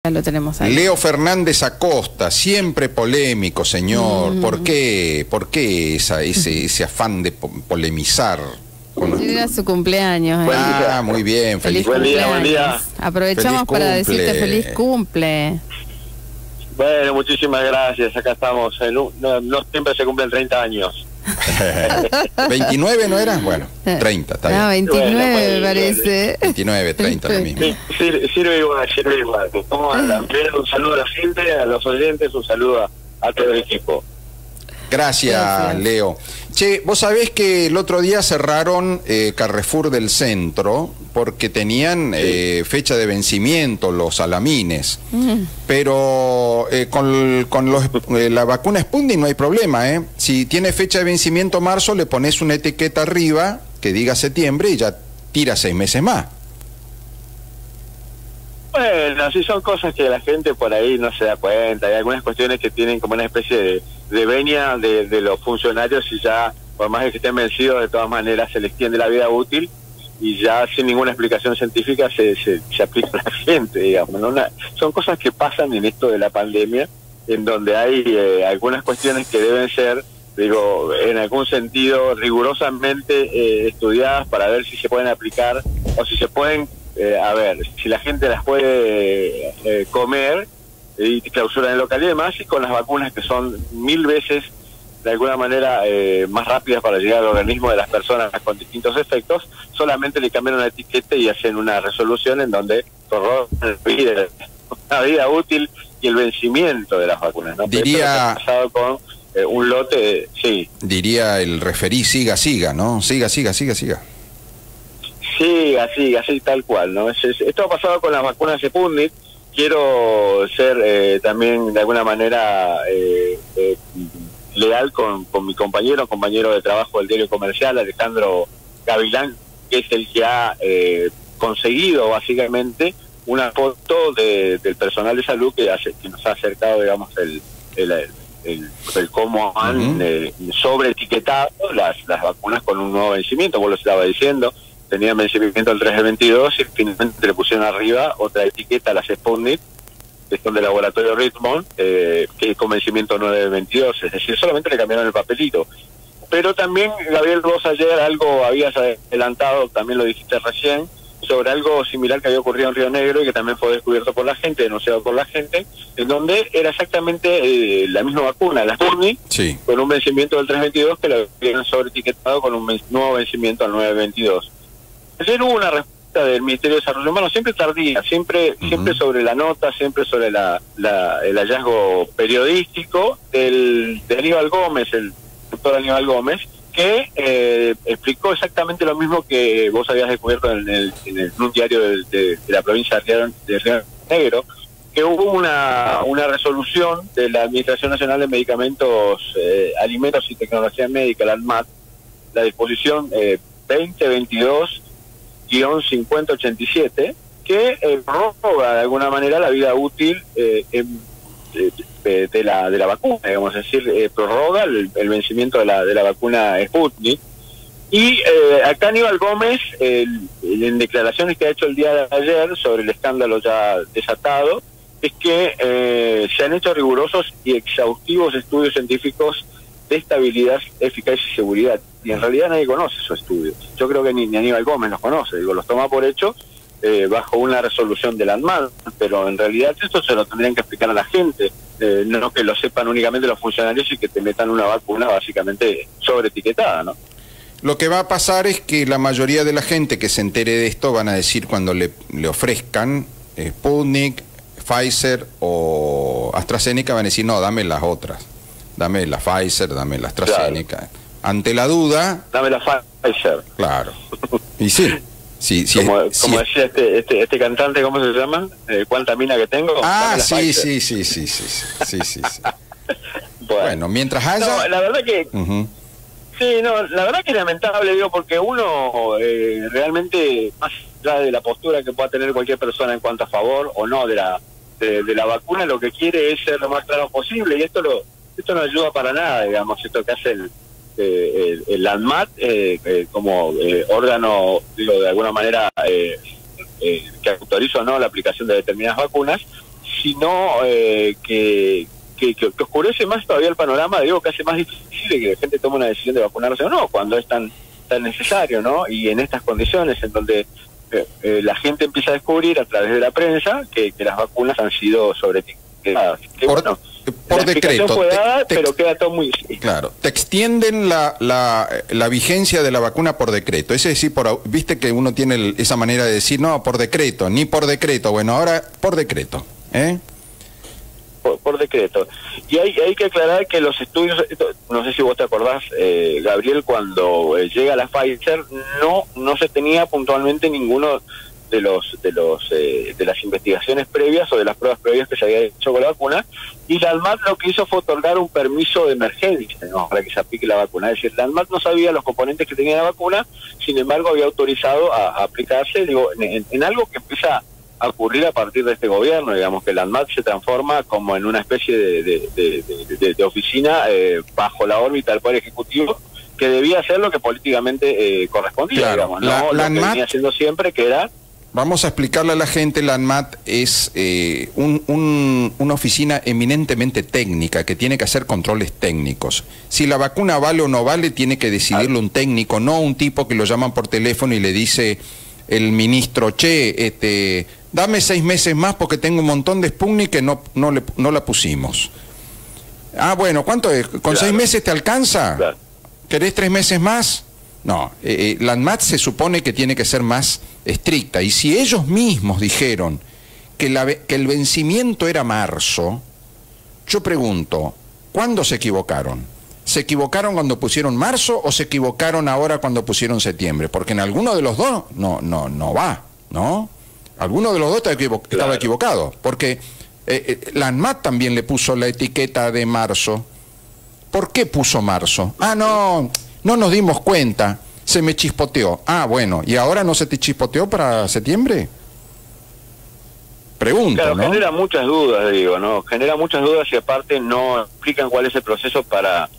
Ya lo tenemos ahí. Leo Fernández Acosta, siempre polémico, señor. ¿Por qué? ¿Por qué ese afán de polemizar? Era su cumpleaños. Muy bien, feliz cumpleaños. Buen día. Aprovechamos Feliz para cumple. decirte feliz cumple. Bueno, muchísimas gracias. Acá estamos. No siempre se cumplen 30 años. 29 no era, bueno, 30, está bien. No, 29 bueno, me parece. 29, 30 lo mismo. Sí, sirve igual. ¿Cómo andan? Un saludo a la gente, a los oyentes, un saludo a todo el equipo. Gracias, Leo. Che, vos sabés que el otro día cerraron Carrefour del Centro porque tenían fecha de vencimiento los alamines. Pero con la vacuna Sputnik no hay problema, ¿eh? Si tiene fecha de vencimiento marzo, le pones una etiqueta arriba que diga septiembre y ya tira 6 meses más. Bueno, así son cosas que la gente por ahí no se da cuenta. Hay algunas cuestiones que tienen como una especie de venia de los funcionarios y ya, por más que estén vencidos, de todas maneras se les extiende la vida útil y ya sin ninguna explicación científica se aplica a la gente, digamos, ¿no? Son cosas que pasan en esto de la pandemia, en donde hay algunas cuestiones que deben ser, digo, en algún sentido rigurosamente estudiadas para ver si se pueden aplicar o si se pueden... a ver, si la gente las puede comer y clausuran el local y demás, y con las vacunas que son 1000 veces de alguna manera más rápidas para llegar al organismo de las personas con distintos efectos, solamente le cambian una etiqueta y hacen una resolución en donde prorrogan la vida útil y el vencimiento de las vacunas, ¿no? Diría... pasado con un lote, sí. Diría el referí, siga, ¿no? Siga. Sí, así tal cual, ¿no? Esto ha pasado con las vacunas Sputnik. Quiero ser también de alguna manera leal con mi compañero de trabajo del diario Comercial, Alejandro Gavilán, que es el que ha conseguido básicamente una foto del personal de salud que nos ha acercado, digamos, el cómo han sobreetiquetado las vacunas con un nuevo vencimiento. Vos lo estaba diciendo, tenían vencimiento el 3 de 22 y finalmente le pusieron arriba otra etiqueta a las Sputnik, que son del laboratorio Richmond, que con vencimiento 9 de 22, es decir, solamente le cambiaron el papelito. Pero también, Gabriel, vos ayer algo habías adelantado, también lo dijiste recién, sobre algo similar que había ocurrido en Río Negro y que también fue descubierto por la gente, denunciado por la gente, en donde era exactamente la misma vacuna, la Sputnik, sí, con un vencimiento del 322 que lo habían sobreetiquetado con un nuevo vencimiento al 922. Ayer hubo una respuesta del Ministerio de Desarrollo Humano, siempre tardía, siempre sobre la nota, siempre sobre el hallazgo periodístico del Aníbal Gómez, el doctor Aníbal Gómez, que explicó exactamente lo mismo que vos habías descubierto en un diario de la provincia de Río Negro, que hubo una resolución de la Administración Nacional de Medicamentos, Alimentos y Tecnología Médica, la ANMAT, la disposición 2022-5087, que prorroga de alguna manera la vida útil de la vacuna, digamos, es decir, prorroga el vencimiento de la vacuna Sputnik. Y acá Aníbal Gómez, en declaraciones que ha hecho el día de ayer sobre el escándalo ya desatado, es que se han hecho rigurosos y exhaustivos estudios científicos de estabilidad, eficacia y seguridad. Y en realidad nadie conoce esos estudios. Yo creo que ni Aníbal Gómez los conoce, digo, los toma por hecho bajo una resolución de la ANMAT, pero en realidad esto se lo tendrían que explicar a la gente, no que lo sepan únicamente los funcionarios y que te metan una vacuna básicamente sobreetiquetada, ¿no? Lo que va a pasar es que la mayoría de la gente que se entere de esto van a decir cuando le ofrezcan Sputnik, Pfizer o AstraZeneca, van a decir, no, dame las otras. Dame la Pfizer, dame la AstraZeneca. Claro. Ante la duda... Dame la Pfizer. Claro. Y sí. Sí, como decía este cantante, ¿cómo se llama? ¿Cuánta mina que tengo? Ah, sí. Bueno, mientras haya... No, la verdad que... Sí, no, la verdad que es lamentable, digo, porque uno realmente, más allá de la postura que pueda tener cualquier persona en cuanto a favor o no de la vacuna, lo que quiere es ser lo más claro posible, y esto no ayuda para nada, digamos, esto que hace el ANMAT como órgano, digo, de alguna manera que autoriza o no la aplicación de determinadas vacunas, sino que oscurece más todavía el panorama, digo, que hace más difícil que la gente tome una decisión de vacunarse o no, cuando es tan necesario, ¿no? Y en estas condiciones en donde la gente empieza a descubrir a través de la prensa que las vacunas han sido sobreetiquetadas. Por decreto. Fue dada, pero queda todo muy... Claro, te extienden la vigencia de la vacuna por decreto. Es decir, viste que uno tiene esa manera de decir, no, por decreto, ni por decreto. Bueno, ahora por decreto, ¿eh? Por decreto. Y hay que aclarar que los estudios, no sé si vos te acordás, Gabriel, cuando llega la Pfizer, no se tenía puntualmente ninguno de las investigaciones previas o de las pruebas previas que se había hecho con la vacuna, y la ANMAT lo que hizo fue otorgar un permiso de emergencia, ¿no?, para que se aplique la vacuna. Es decir, la ANMAT no sabía los componentes que tenía la vacuna, sin embargo había autorizado a aplicarse, digo, en algo que empieza a ocurrir a partir de este gobierno, digamos, que la ANMAT se transforma como en una especie de oficina bajo la órbita del Poder Ejecutivo, que debía hacer lo que políticamente correspondía, claro, digamos, no la lo que venía haciendo siempre, que era... Vamos a explicarle a la gente, la ANMAT es una oficina eminentemente técnica que tiene que hacer controles técnicos. Si la vacuna vale o no vale, tiene que decidirlo un técnico, no un tipo que lo llaman por teléfono y le dice el ministro, che, dame 6 meses más porque tengo un montón de Sputnik que no la pusimos. Ah, bueno, ¿cuánto es? ¿Con 6 meses te alcanza? Claro. ¿Querés 3 meses más? No, la ANMAT se supone que tiene que ser más estricta, y si ellos mismos dijeron que el vencimiento era marzo, yo pregunto, ¿cuándo se equivocaron? ¿Se equivocaron cuando pusieron marzo o se equivocaron ahora cuando pusieron septiembre? Porque en alguno de los dos no va, ¿no? Alguno de los dos estaba equivocado, porque la ANMAT también le puso la etiqueta de marzo. ¿Por qué puso marzo? Ah, no nos dimos cuenta, se me chispoteó. Ah, bueno, ¿y ahora no se te chispoteó para septiembre? Pregunto, claro, ¿no? Genera muchas dudas, digo, ¿no? Genera muchas dudas y aparte no explican cuál es el proceso para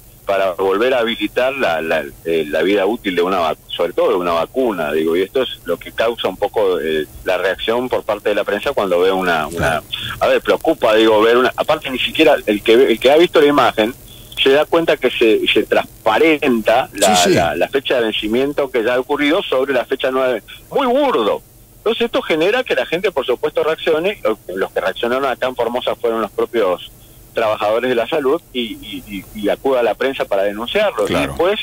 volver a habilitar la vida útil de una vacuna, sobre todo de una vacuna, digo, y esto es lo que causa un poco la reacción por parte de la prensa cuando ve una a ver, preocupa, digo, ver una, aparte ni siquiera el que ha visto la imagen se da cuenta que se transparenta la fecha de vencimiento que ya ha ocurrido sobre la fecha 9, muy burdo. Entonces esto genera que la gente, por supuesto, reaccione. Los que reaccionaron acá en Formosa fueron los propios trabajadores de la salud y acuda a la prensa para denunciarlo. Claro. Y después,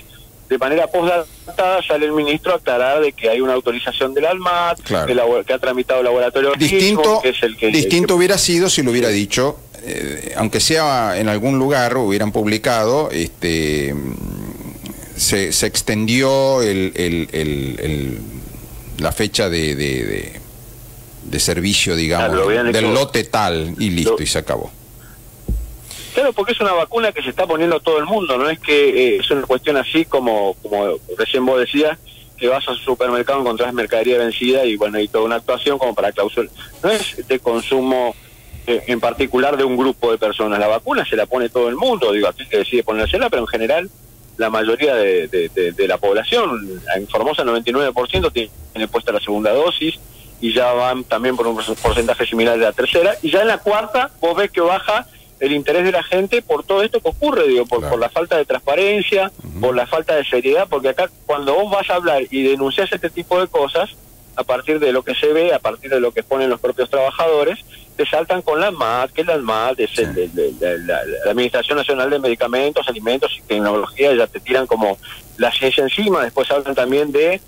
de manera postdatada, sale el ministro a aclarar de que hay una autorización de la ANMAT, claro, que ha tramitado el laboratorio distinto, que es el que... Distinto hubiera sido si lo hubiera dicho, aunque sea en algún lugar, hubieran publicado, se extendió la fecha de servicio, digamos, del lote tal, y listo, y se acabó. Claro, porque es una vacuna que se está poniendo todo el mundo, no es que es una cuestión así como recién vos decías, que vas al supermercado, encontrás mercadería vencida y bueno, hay toda una actuación como para clausurar. No es de consumo en particular de un grupo de personas, la vacuna se la pone todo el mundo, digo, aquí que decide ponérsela, pero en general la mayoría de la población, en Formosa 99% tiene puesta la segunda dosis y ya van también por un porcentaje similar de la tercera, y ya en la cuarta vos ves que baja el interés de la gente por todo esto que ocurre, digo, por la falta de transparencia, por la falta de seriedad, porque acá cuando vos vas a hablar y denuncias este tipo de cosas, a partir de lo que se ve, a partir de lo que ponen los propios trabajadores, te saltan con la ANMAT, que la ANMAT es la Administración Nacional de Medicamentos, Alimentos y Tecnología, ya te tiran como la ciencia encima. Después hablan también de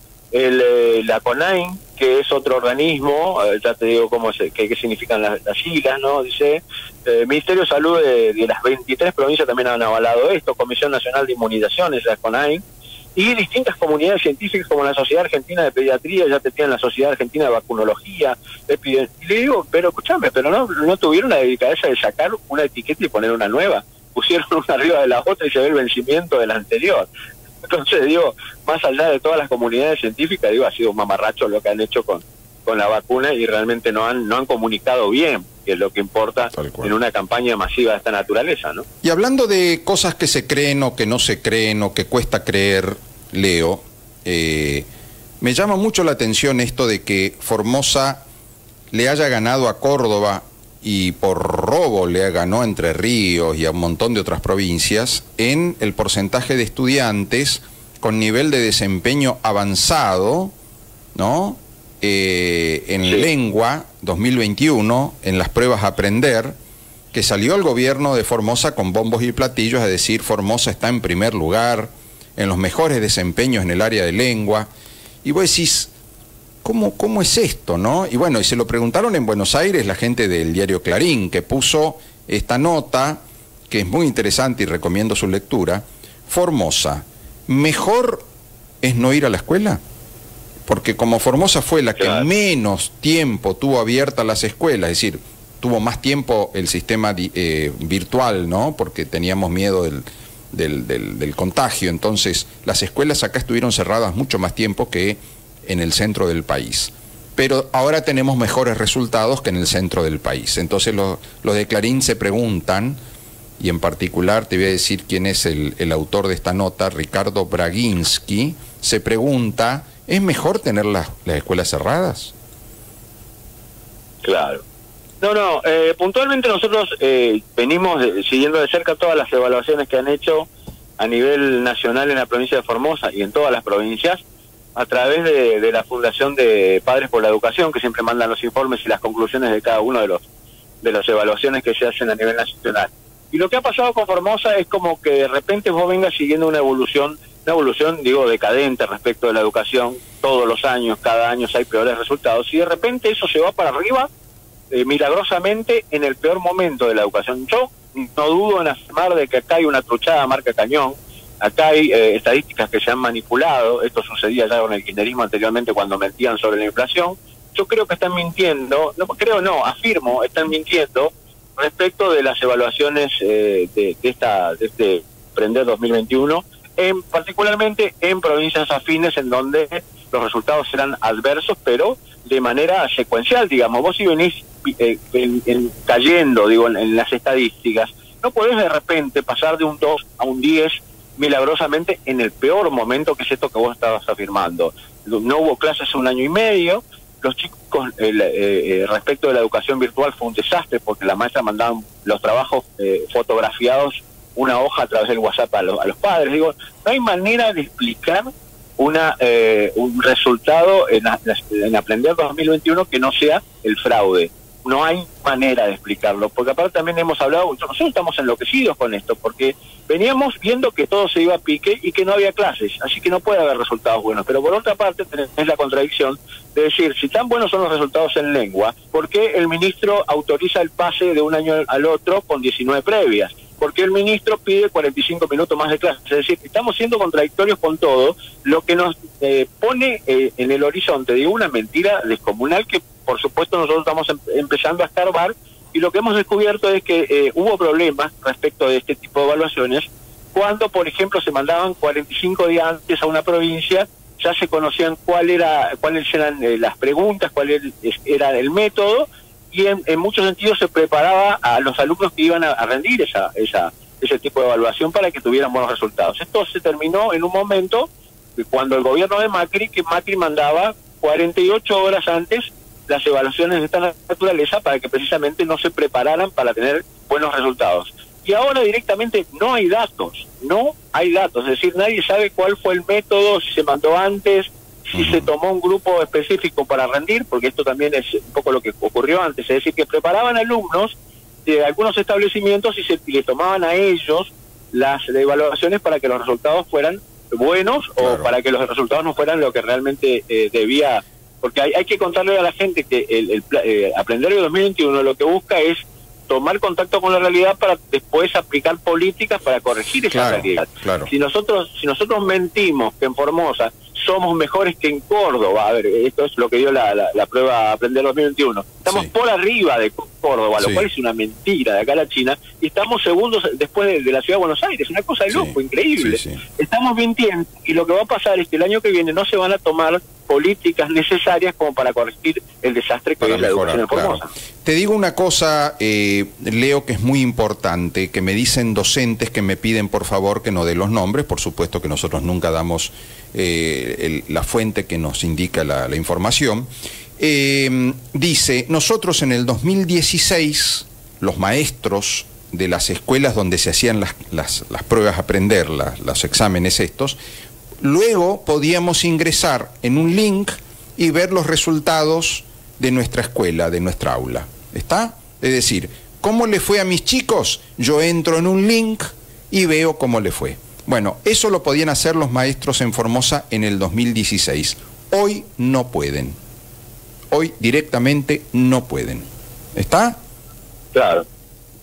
la CONAIN, que es otro organismo, ya te digo qué significan las siglas, ¿no? Dice, Ministerio de Salud de las 23 provincias también han avalado esto, Comisión Nacional de Inmunizaciones, la CONAIN, y distintas comunidades científicas como la Sociedad Argentina de Pediatría, ya te tienen la Sociedad Argentina de Vacunología, y le digo, pero escúchame, pero no tuvieron la delicadeza de sacar una etiqueta y poner una nueva, pusieron una arriba de la otra y se ve el vencimiento de la anterior. Entonces, digo, más allá de todas las comunidades científicas, digo, ha sido un mamarracho lo que han hecho con la vacuna y realmente no han comunicado bien, que es lo que importa en una campaña masiva de esta naturaleza, ¿no? Y hablando de cosas que se creen o que no se creen o que cuesta creer, Leo, me llama mucho la atención esto de que Formosa le haya ganado a Córdoba y por robo le ganó a Entre Ríos y a un montón de otras provincias en el porcentaje de estudiantes con nivel de desempeño avanzado, ¿no? En lengua 2021, en las pruebas Aprender, que salió el gobierno de Formosa con bombos y platillos a decir Formosa está en primer lugar, en los mejores desempeños en el área de lengua, y vos decís, ¿cómo es esto, no? Y bueno, y se lo preguntaron en Buenos Aires la gente del diario Clarín, que puso esta nota, que es muy interesante y recomiendo su lectura. Formosa, ¿mejor es no ir a la escuela? Porque como Formosa fue la que menos tiempo tuvo abiertas las escuelas, es decir, tuvo más tiempo el sistema virtual, ¿no? Porque teníamos miedo del contagio, entonces las escuelas acá estuvieron cerradas mucho más tiempo que en el centro del país. Pero ahora tenemos mejores resultados que en el centro del país. Entonces los de Clarín se preguntan, y en particular te voy a decir quién es el autor de esta nota, Ricardo Braginski, se pregunta, ¿es mejor tener las escuelas cerradas? Claro. No, puntualmente nosotros venimos siguiendo de cerca todas las evaluaciones que han hecho a nivel nacional en la provincia de Formosa y en todas las provincias, a través de la Fundación de Padres por la Educación, que siempre mandan los informes y las conclusiones de cada uno de las evaluaciones que se hacen a nivel nacional. Y lo que ha pasado con Formosa es como que de repente vos vengas siguiendo una evolución, digo, decadente respecto de la educación, todos los años, cada año hay peores resultados, y de repente eso se va para arriba, milagrosamente, en el peor momento de la educación. Yo no dudo en afirmar de que acá hay una truchada marca cañón. Acá hay estadísticas que se han manipulado. Esto sucedía ya con el kirchnerismo anteriormente cuando mentían sobre la inflación. Yo creo que están mintiendo, afirmo, están mintiendo respecto de las evaluaciones de este Aprender 2021, particularmente en provincias afines en donde los resultados serán adversos, pero de manera secuencial, digamos. Vos si venís cayendo, digo, en las estadísticas, no podés de repente pasar de un 2 a un 10 milagrosamente en el peor momento, que es esto que vos estabas afirmando. No hubo clases 1 año y medio, los chicos respecto de la educación virtual fue un desastre porque la maestra mandaba los trabajos fotografiados, una hoja a través del WhatsApp a los padres. Digo, no hay manera de explicar un resultado en Aprender 2021 que no sea el fraude. No hay manera de explicarlo, porque aparte también hemos hablado, nosotros estamos enloquecidos con esto, porque veníamos viendo que todo se iba a pique y que no había clases, así que no puede haber resultados buenos. Pero por otra parte tenés la contradicción de decir, si tan buenos son los resultados en lengua, ¿por qué el ministro autoriza el pase de un año al otro con 19 previas? Porque el ministro pide 45 minutos más de clase. Es decir, estamos siendo contradictorios con todo, lo que nos pone en el horizonte de una mentira descomunal que, por supuesto, nosotros estamos empezando a escarbar, y lo que hemos descubierto es que hubo problemas respecto de este tipo de evaluaciones cuando, por ejemplo, se mandaban 45 días antes a una provincia, ya se conocían cuáles eran las preguntas, cuál era el método, y en muchos sentidos se preparaba a los alumnos que iban a rendir ese tipo de evaluación para que tuvieran buenos resultados. Esto se terminó en un momento cuando el gobierno de Macri mandaba 48 horas antes las evaluaciones de esta naturaleza para que precisamente no se prepararan para tener buenos resultados. Y ahora directamente no hay datos, es decir, nadie sabe cuál fue el método, si se mandó antes, si se tomó un grupo específico para rendir, porque esto también es un poco lo que ocurrió antes, es decir, que preparaban alumnos de algunos establecimientos y les tomaban a ellos las evaluaciones para que los resultados fueran buenos, o para que los resultados no fueran lo que realmente debía, porque hay que contarle a la gente que el Aprender 2021 lo que busca es tomar contacto con la realidad para después aplicar políticas para corregir esa realidad. Si nosotros mentimos que en Formosa somos mejores que en Córdoba, a ver, esto es lo que dio la prueba Aprender 2021, estamos por arriba de Córdoba, lo cual es una mentira de acá a la China, y estamos segundos después de la ciudad de Buenos Aires, una cosa de loco, increíble. Estamos mintiendo, y lo que va a pasar es que el año que viene no se van a tomar políticas necesarias como para corregir el desastre que es la educación en Formosa. Te digo una cosa, Leo, que es muy importante, que me dicen docentes que me piden por favor que no dé los nombres, por supuesto que nosotros nunca damos la fuente que nos indica la información, Dice, nosotros en el 2016, los maestros de las escuelas donde se hacían las pruebas a aprender, los exámenes estos, luego podíamos ingresar en un link y ver los resultados de nuestra escuela, de nuestra aula. ¿Está? Es decir, ¿cómo le fue a mis chicos? Yo entro en un link y veo cómo le fue. Bueno, eso lo podían hacer los maestros en Formosa en el 2016. Hoy no pueden. Hoy directamente no pueden. ¿Está? Claro.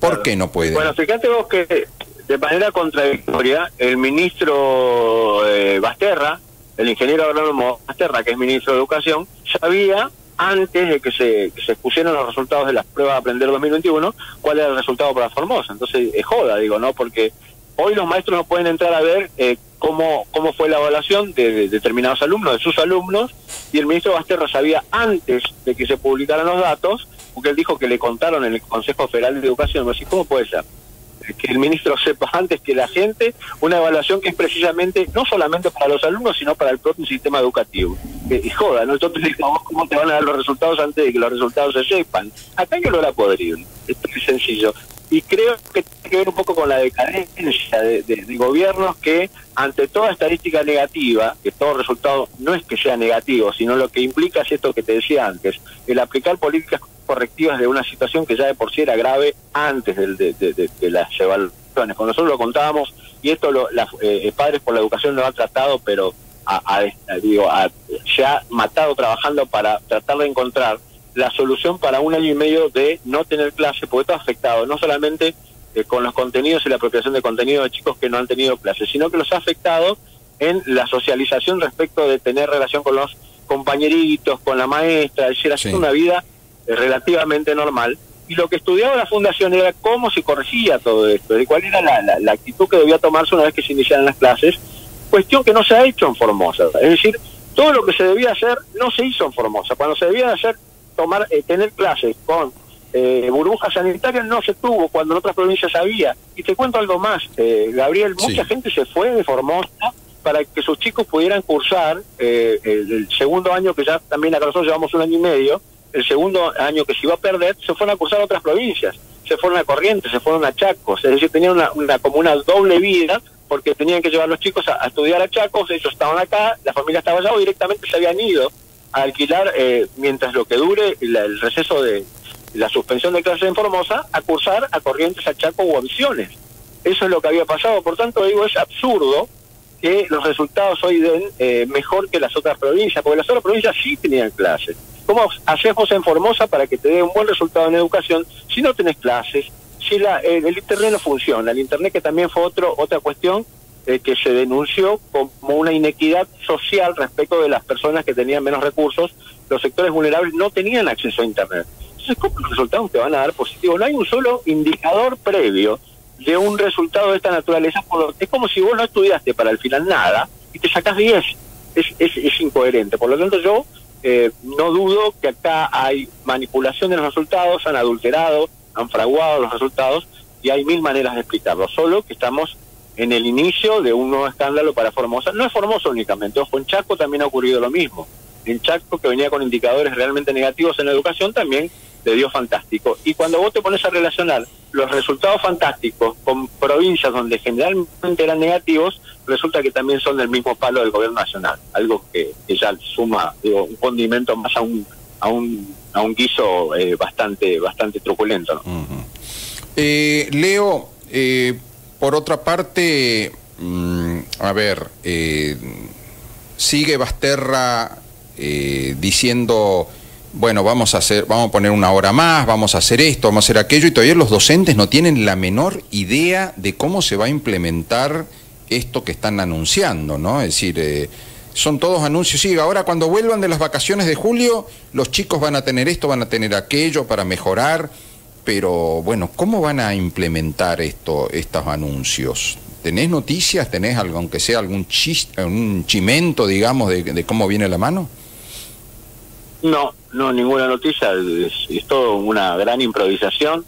¿Por qué no pueden? Bueno, fíjate vos que de manera contradictoria, el ministro Basterra, el ingeniero agrónomo Basterra, que es ministro de Educación, sabía antes de que se expusieran los resultados de las pruebas de Aprender 2021, cuál era el resultado para Formosa. Entonces, es joda, digo, ¿no? Porque hoy los maestros no pueden entrar a ver cómo fue la evaluación de determinados alumnos, de sus alumnos, y el ministro Basterra sabía antes de que se publicaran los datos, porque él dijo que le contaron en el Consejo Federal de Educación. Así, ¿cómo puede ser que el ministro sepa antes que la gente una evaluación que es precisamente no solamente para los alumnos, sino para el propio sistema educativo? Y joda, ¿no? Entonces, ¿cómo te van a dar los resultados antes de que los resultados se sepan? Acá hay que lo era podrido, es muy sencillo. Y creo que tiene que ver un poco con la decadencia de gobiernos que, ante toda estadística negativa, que todo resultado no es que sea negativo, sino lo que implica es esto que te decía antes, el aplicar políticas correctivas de una situación que ya de por sí era grave antes de las evaluaciones. Cuando nosotros lo contábamos, y esto Padres por la Educación lo ha tratado, pero se ha matado trabajando para tratar de encontrar la solución para 1 año y medio de no tener clase, porque esto ha afectado no solamente con los contenidos y la apropiación de contenidos de chicos que no han tenido clases, sino que los ha afectado en la socialización respecto de tener relación con los compañeritos, con la maestra, es decir, haciendo una vida relativamente normal. Y lo que estudiaba la Fundación era cómo se corregía todo esto, de cuál era la actitud que debía tomarse una vez que se iniciaran las clases, cuestión que no se ha hecho en Formosa. Es decir, todo lo que se debía hacer no se hizo en Formosa. Cuando se debía hacer tener clases con burbujas sanitarias no se tuvo, cuando en otras provincias había. Y te cuento algo más, Gabriel, mucha gente se fue de Formosa para que sus chicos pudieran cursar el segundo año, que ya también acá nosotros llevamos 1 año y medio, el segundo año que se iba a perder, se fueron a cursar a otras provincias, se fueron a Corrientes, se fueron a Chacos, es decir, tenían como una doble vida, porque tenían que llevar a los chicos a estudiar a Chacos, ellos estaban acá, la familia estaba allá, o directamente se habían ido a alquilar, mientras lo que dure el receso de la suspensión de clases en Formosa, a cursar a Corrientes, a Chaco o a Misiones. Eso es lo que había pasado. Por tanto, digo, es absurdo que los resultados hoy den mejor que las otras provincias, porque las otras provincias sí tenían clases. ¿Cómo haces vos en Formosa para que te dé un buen resultado en educación si no tenés clases, si el Internet no funciona? El Internet, que también fue otra cuestión que se denunció como una inequidad social respecto de las personas que tenían menos recursos. Los sectores vulnerables no tenían acceso a Internet. Entonces, ¿cómo los resultados te van a dar positivos? No hay un solo indicador previo de un resultado de esta naturaleza. Es como si vos no estudiaste para el final nada y te sacás 10. Es incoherente. Por lo tanto, yo no dudo que acá hay manipulación de los resultados, han adulterado, han fraguado los resultados, y hay 1000 maneras de explicarlo. Solo que estamos en el inicio de un nuevo escándalo para Formosa. No es Formosa únicamente, ojo, en Chaco también ha ocurrido lo mismo. En Chaco, que venía con indicadores realmente negativos en la educación, también le dio fantástico. Y cuando vos te pones a relacionar los resultados fantásticos con provincias donde generalmente eran negativos, resulta que también son del mismo palo del gobierno nacional. Algo que ya suma, digo, un condimento más a un guiso bastante truculento, ¿no? Leo, por otra parte, a ver, sigue Basterra diciendo, bueno, vamos a poner 1 hora más, vamos a hacer esto, vamos a hacer aquello, y todavía los docentes no tienen la menor idea de cómo se va a implementar esto que están anunciando, ¿no? Es decir, son todos anuncios. Sí, ahora cuando vuelvan de las vacaciones de julio, los chicos van a tener esto, van a tener aquello para mejorar, pero bueno, ¿cómo van a implementar estos anuncios? ¿Tenés noticias? ¿Tenés algo, aunque sea algún chimento, digamos, de cómo viene la mano? No, ninguna noticia, es todo una gran improvisación.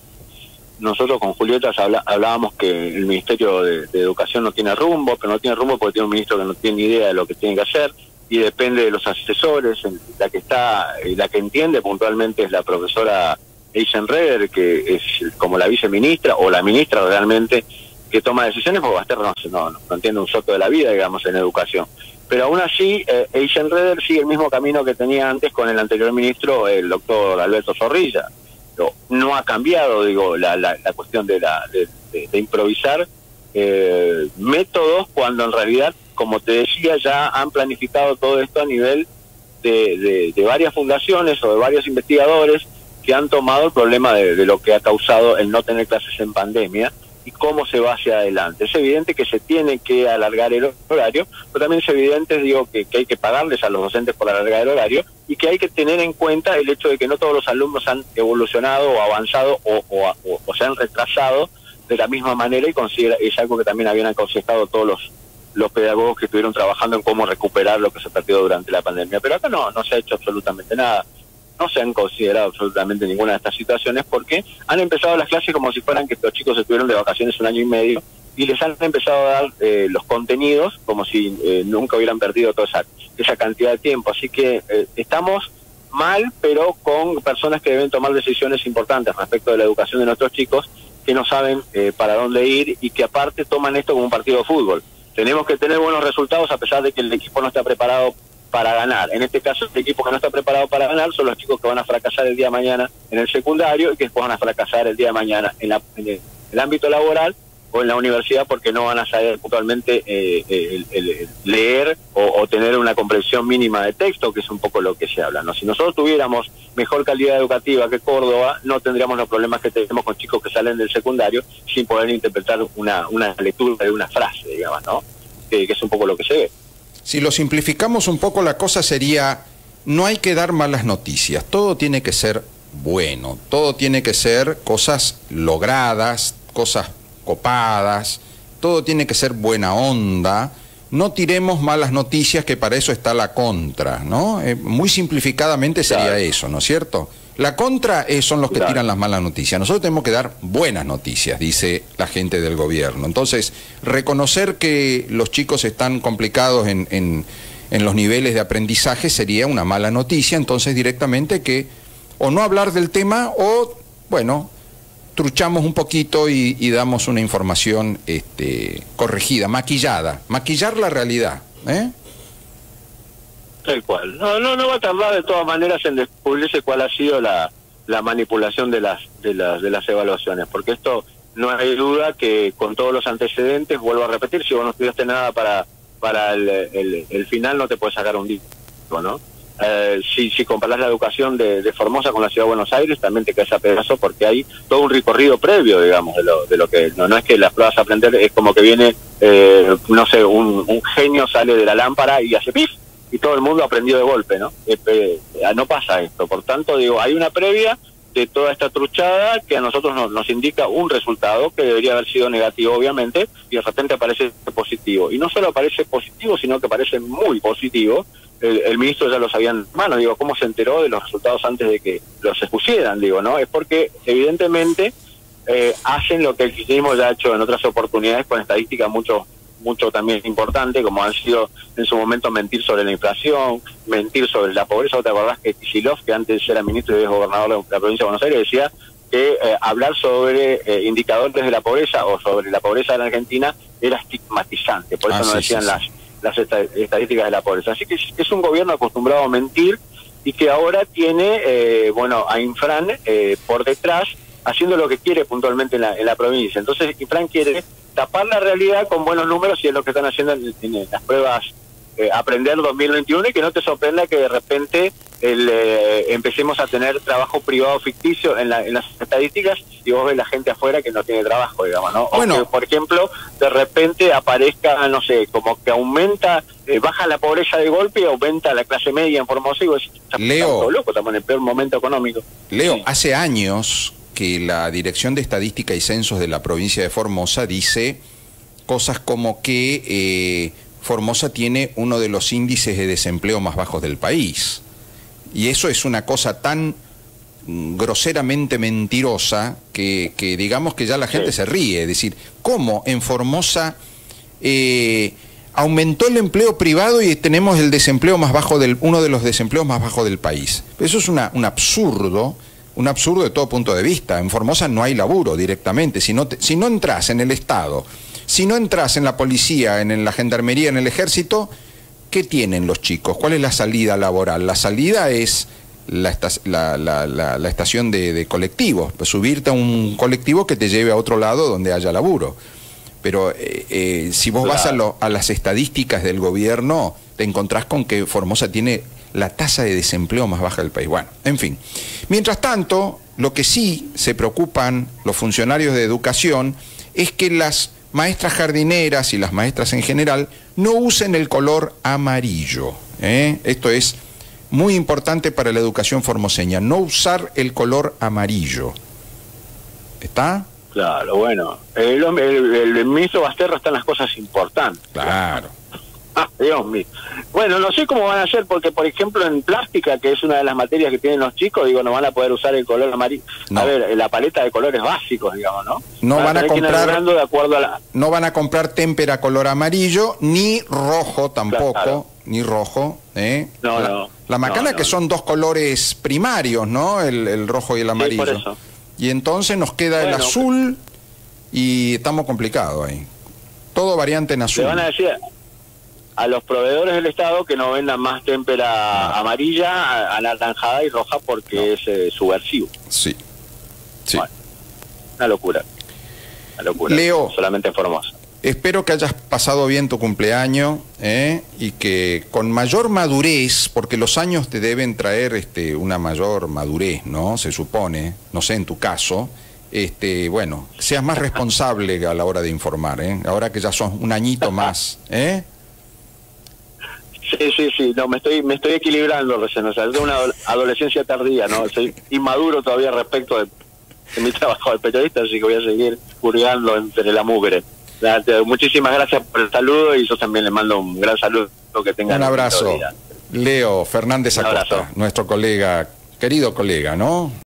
Nosotros con Julieta hablábamos que el Ministerio de Educación no tiene rumbo, pero no tiene rumbo porque tiene un ministro que no tiene ni idea de lo que tiene que hacer, y depende de los asesores. La que entiende puntualmente es la profesora Eisenreder, que es como la viceministra o la ministra realmente que toma decisiones, porque Baster no entiende un soto de la vida, digamos, en educación. Pero aún así, Eisenreder sigue el mismo camino que tenía antes con el anterior ministro, el doctor Alberto Zorrilla. No ha cambiado, digo, la cuestión de improvisar métodos, cuando en realidad, como te decía, ya han planificado todo esto a nivel de varias fundaciones o de varios investigadores que han tomado el problema de lo que ha causado el no tener clases en pandemia y cómo se va hacia adelante. Es evidente que se tiene que alargar el horario, pero también es evidente, digo, que hay que pagarles a los docentes por alargar el horario y que hay que tener en cuenta el hecho de que no todos los alumnos han evolucionado o avanzado o se han retrasado de la misma manera, y es algo que también habían aconsejado todos los pedagogos que estuvieron trabajando en cómo recuperar lo que se perdió durante la pandemia. Pero acá no se ha hecho absolutamente nada. No se han considerado absolutamente ninguna de estas situaciones, porque han empezado las clases como si fueran que los chicos estuvieron de vacaciones 1 año y medio, y les han empezado a dar los contenidos como si nunca hubieran perdido toda esa cantidad de tiempo. Así que estamos mal, pero con personas que deben tomar decisiones importantes respecto de la educación de nuestros chicos, que no saben para dónde ir y que aparte toman esto como un partido de fútbol. Tenemos que tener buenos resultados a pesar de que el equipo no está preparado para ganar. En este caso, el equipo que no está preparado para ganar son los chicos que van a fracasar el día de mañana en el secundario y que después van a fracasar el día de mañana en el ámbito laboral o en la universidad, porque no van a saber puntualmente leer o tener una comprensión mínima de texto, que es un poco lo que se habla, ¿no? Si nosotros tuviéramos mejor calidad educativa que Córdoba, no tendríamos los problemas que tenemos con chicos que salen del secundario sin poder interpretar una lectura de una frase, digamos, ¿no? Que es un poco lo que se ve. Si lo simplificamos un poco, la cosa sería: no hay que dar malas noticias, todo tiene que ser bueno, todo tiene que ser cosas logradas, cosas copadas, todo tiene que ser buena onda. No tiremos malas noticias, que para eso está la contra, ¿no? Muy simplificadamente sería eso, ¿no es cierto? La contra son los que tiran las malas noticias. Nosotros tenemos que dar buenas noticias, dice la gente del gobierno. Entonces, reconocer que los chicos están complicados en los niveles de aprendizaje sería una mala noticia. Entonces, directamente que o no hablar del tema o, bueno, truchamos un poquito y damos una información corregida, maquillada. Maquillar la realidad, ¿eh? Tal cual. No va a tardar de todas maneras en descubrirse cuál ha sido la manipulación de las evaluaciones, porque esto no hay duda que con todos los antecedentes, vuelvo a repetir, si vos no estudiaste nada para el final, no te puedes sacar un disco, ¿no? Si comparás la educación de Formosa con la Ciudad de Buenos Aires, también te caes a pedazo, porque hay todo un recorrido previo, digamos, de lo que no es que las pruebas a aprender es como que viene, no sé, un genio sale de la lámpara y hace pif, y todo el mundo aprendió de golpe, ¿no? No pasa esto. Por tanto, digo, hay una previa de toda esta truchada que a nosotros nos indica un resultado que debería haber sido negativo, obviamente, y de repente aparece positivo. Y no solo aparece positivo, sino que parece muy positivo. El ministro ya lo sabía en mano, digo, ¿cómo se enteró de los resultados antes de que los expusieran? Digo, ¿no? Es porque, evidentemente, hacen lo que el kirchnerismo ya ha hecho en otras oportunidades con estadísticas mucho también importante, como han sido en su momento mentir sobre la inflación, mentir sobre la pobreza. ¿Te acordás que Kicillof, que antes era ministro y es gobernador de la provincia de Buenos Aires, decía que hablar sobre indicadores de la pobreza o sobre la pobreza de la Argentina era estigmatizante? Por eso no decían las estadísticas de la pobreza. Así que es un gobierno acostumbrado a mentir y que ahora tiene, a Infran por detrás, haciendo lo que quiere puntualmente en la provincia. Entonces, Infran quiere tapar la realidad con buenos números, y es lo que están haciendo en las pruebas Aprender 2021, y que no te sorprenda que de repente empecemos a tener trabajo privado ficticio en las estadísticas, y vos ves la gente afuera que no tiene trabajo, digamos, ¿no? Bueno. O que, por ejemplo, de repente aparezca, no sé, como que aumenta, baja la pobreza de golpe y aumenta la clase media en Formosa, y vos Leo, loco, estamos en el peor momento económico. Leo, Sí. hace años que la Dirección de Estadística y Censos de la provincia de Formosa dice cosas como que Formosa tiene uno de los índices de desempleo más bajos del país. Y eso es una cosa tan groseramente mentirosa que digamos que ya la gente se ríe. Es decir, ¿cómo en Formosa aumentó el empleo privado y tenemos el desempleo más bajo uno de los desempleos más bajos del país. Eso es un absurdo de todo punto de vista. En Formosa no hay laburo directamente. Si no entras en el Estado, si no entras en la policía, en la gendarmería, en el ejército, ¿qué tienen los chicos? ¿Cuál es la salida laboral? La salida es la estación de colectivos, pues subirte a un colectivo que te lleve a otro lado donde haya laburo. Pero si vos vas a las estadísticas del gobierno, te encontrás con que Formosa tiene la tasa de desempleo más baja del país. Bueno, en fin. Mientras tanto, lo que sí se preocupan los funcionarios de educación es que las maestras jardineras y las maestras en general no usen el color amarillo. Esto es muy importante para la educación formoseña, no usar el color amarillo. ¿Está? Claro, bueno. El ministro Basterra está en las cosas importantes. Claro. Ah, Dios mío. Bueno, no sé cómo van a hacer, porque por ejemplo en plástica, que es una de las materias que tienen los chicos, no van a poder usar el color amarillo. No. A ver, la paleta de colores básicos, digamos, ¿no? No van a comprar, de acuerdo a no van a comprar témpera color amarillo, ni rojo tampoco, claro. Ni rojo. No. La macana no. Que son dos colores primarios, ¿no? El rojo y el amarillo. Sí, por eso. Y entonces nos queda el azul y estamos complicados ahí. Todo variante en azul. Le van a decir a los proveedores del Estado que no vendan más témpera amarilla, anaranjada y roja porque es subversivo. Sí. Bueno, una locura. Leo, solamente en Formosa. Espero que hayas pasado bien tu cumpleaños y que con mayor madurez, porque los años te deben traer una mayor madurez, ¿no? Se supone, no sé en tu caso, bueno, seas más responsable a la hora de informar, ahora que ya sos un añito más, Sí, no, me estoy equilibrando recién, o sea, es de una adolescencia tardía, ¿no? Soy inmaduro todavía respecto de mi trabajo de periodista, así que voy a seguir hurgando entre la mugre. Muchísimas gracias por el saludo y yo también le mando un gran saludo, que tengan un abrazo. Leo Fernández Acosta, nuestro colega, querido colega, ¿no?